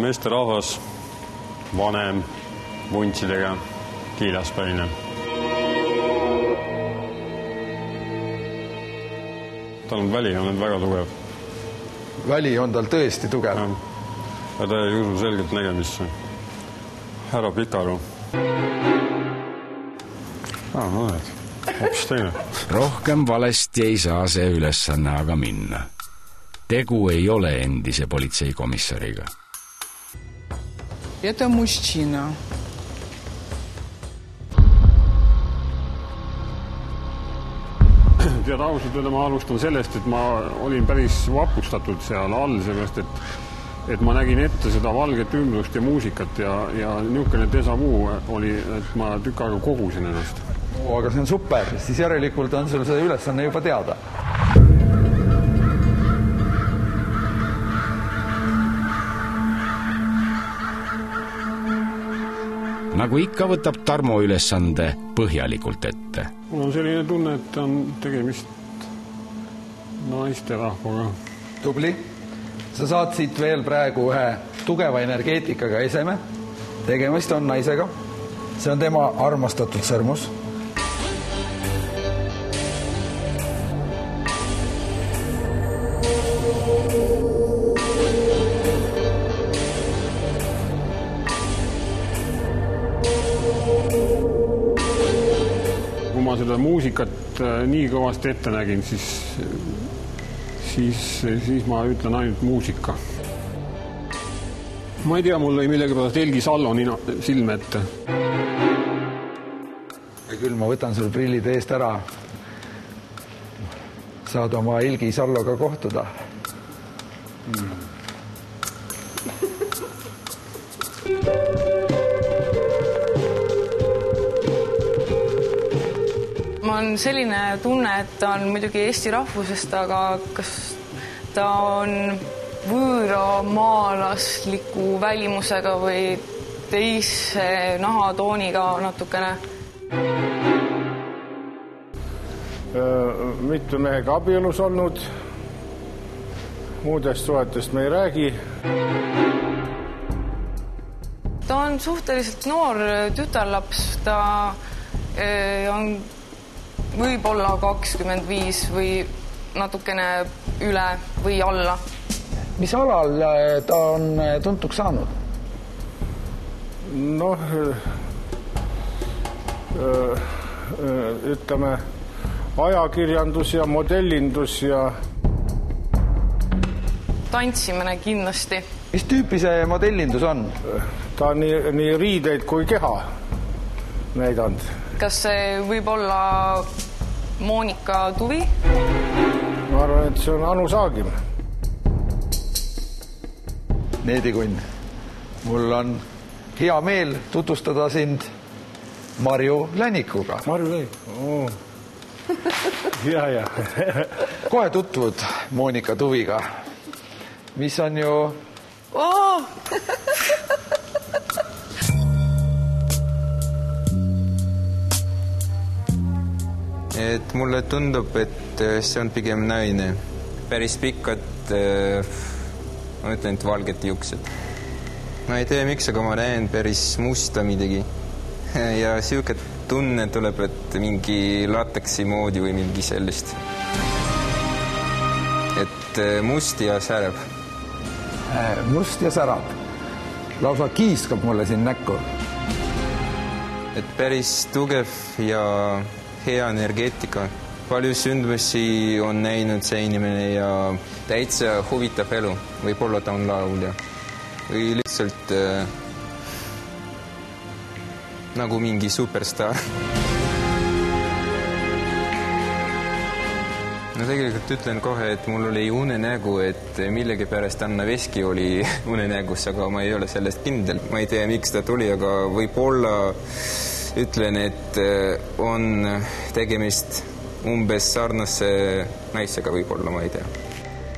meeste rahvas, vanem, vuntsidega, kiilaspäine. Tal on väli on väga tugev. Väli on tal tõesti tugev. Ja ta ei usu selgelt nägemisse. Härra Pikaru. Mõned. Hoopis teine. Rohkem valesti ei saa see ülesanne aga minna. Tegu ei ole endise politseikomissariga. Это мужчина. Tead, ausalt öelda ma alustan sellest, et ma olin päris vapustatud seal all, sellest, et ma nägin ette seda valget ümbrust ja muusikat ja niisugune déjà vu oli, et ma tükk aega kogusin ennast. Aga see on super, siis järelikult on sul see ülesanne juba teada. Nagu ikka võtab Tarmo ülesande põhjalikult ette. Mul on selline tunne, et on tegemist naisterahvaga. Tubli. Sa saad siit veel praegu ühe tugeva energeetikaga eseme. Tegemist on naisega. See on tema armastatud sõrmus. Kui ma seda muusikat nii kõvasti ette nägin, siis ma ütlen ainult muusika. Ma ei tea, mul ei millegi pärast Helgi Sallo silme ette. Ja küll ma võtan sul prillid eest ära. Saad oma Helgi Salloga kohtuda. Ma on selline tunne, et ta on muidugi Eesti rahvusest, aga kas ta on võõra maalasliku välimusega või teise nahatooniga natukene? Mitu mehega abielus olnud, muudest suhetest me ei räägi. Ta on suhteliselt noor tütarlaps, ta on võib-olla 25 või natukene üle või alla. Mis alal ta on tuntuks saanud? Noh, ütleme, ajakirjandus ja modellindus ja... Tantsimine kindlasti. Mis tüüpi see modellindus on? Ta on nii riideid kui keha näidanud. Kas see võib olla Monika Tuvi? Ma arvan, et see on Anu Saagim. Needi Kunn, mul on hea meel tutvustada sind Marju Lännikuga. Marju Lännik, ja. Kohe tutvud Monika Tuviga, mis on ju... Et mulle tundub, et see on pigem naine. Päris pikad, ma ütlen, et valged juuksed. Ma ei tea, miks, aga ma näen päris musta midagi. Ja siuke tunne tuleb, et mingi lateksi moodi või mingi sellist. Et must ja särab. Must ja särab. Lausa kiiskab mulle siin näkku. Et päris tugev ja... hea energeetika. Palju sündmusi on näinud see inimene ja täitsa huvitav elu. Võib-olla ta on laulja. Või lihtsalt nagu mingi superstar. No tegelikult ütlen kohe, et mul oli unenägu, et millegi pärast Anna Veski oli unenägus, aga ma ei ole sellest kindel. Ma ei tea, miks ta tuli, aga võib-olla ütlen, et on tegemist umbes sarnase naisega võib-olla, ma ei tea.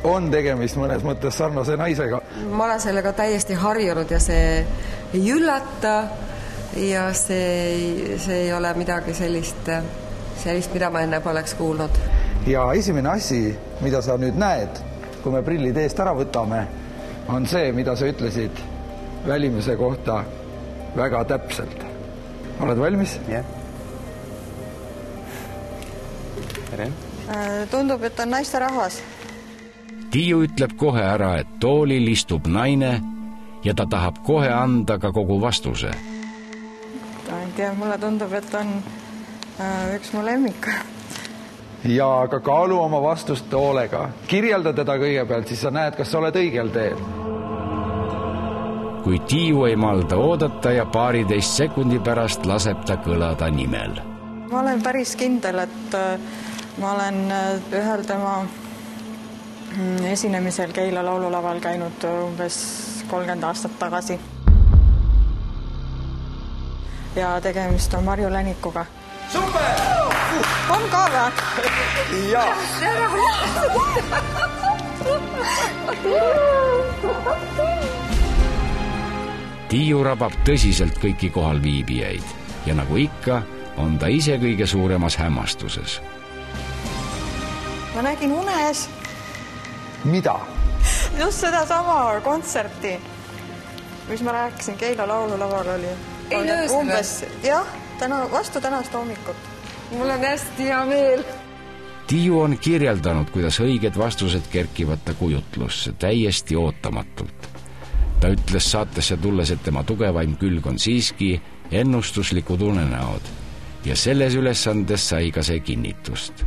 On tegemist mõnes mõttes sarnase naisega. Ma olen sellega täiesti harjunud ja see ei üllata ja see ei ole midagi sellist, mida ma enne poleks kuulnud. Ja esimene asi, mida sa nüüd näed, kui me prillid eest ära võtame, on see, mida sa ütlesid, välimuse kohta väga täpselt. Oled valmis? Jah. Tere. Tundub, et on naisterahvas. Tiiu ütleb kohe ära, et toolil istub naine ja ta tahab kohe anda ka kogu vastuse. Ma ei tea, mulle tundub, et on üks mu lemmik. Ja aga kaalu oma vastust hoolega. Kirjelda teda kõigepealt, siis sa näed, kas sa oled õigel teel. Kui Tiiu ei malda oodata ja 12 sekundi pärast laseb ta kõlada nimel. Ma olen päris kindel, et ma olen ühel tema esinemisel Keila laululaval käinud umbes 30 aastat tagasi. Ja tegemist on Marju Länikuga. Super! On ka või? Jaa. Tiiu rabab tõsiselt kõiki kohal viibijaid ja nagu ikka, on ta ise kõige suuremas hämmastuses. Ma nägin unes. Mida? Just seda sama kontserti, mis ma rääkisin Keila laululaval oli. Umbes, jah, vastu tänast hommikut. Mul on hästi hea meel. Tiiu on kirjeldanud, kuidas õiged vastused kerkivad ta kujutlusse täiesti ootamatult. Ta ütles saatesse tulles, et tema tugevaim külg on siiski ennustuslikud unenäod ja selles ülesandes sai ka see kinnitust.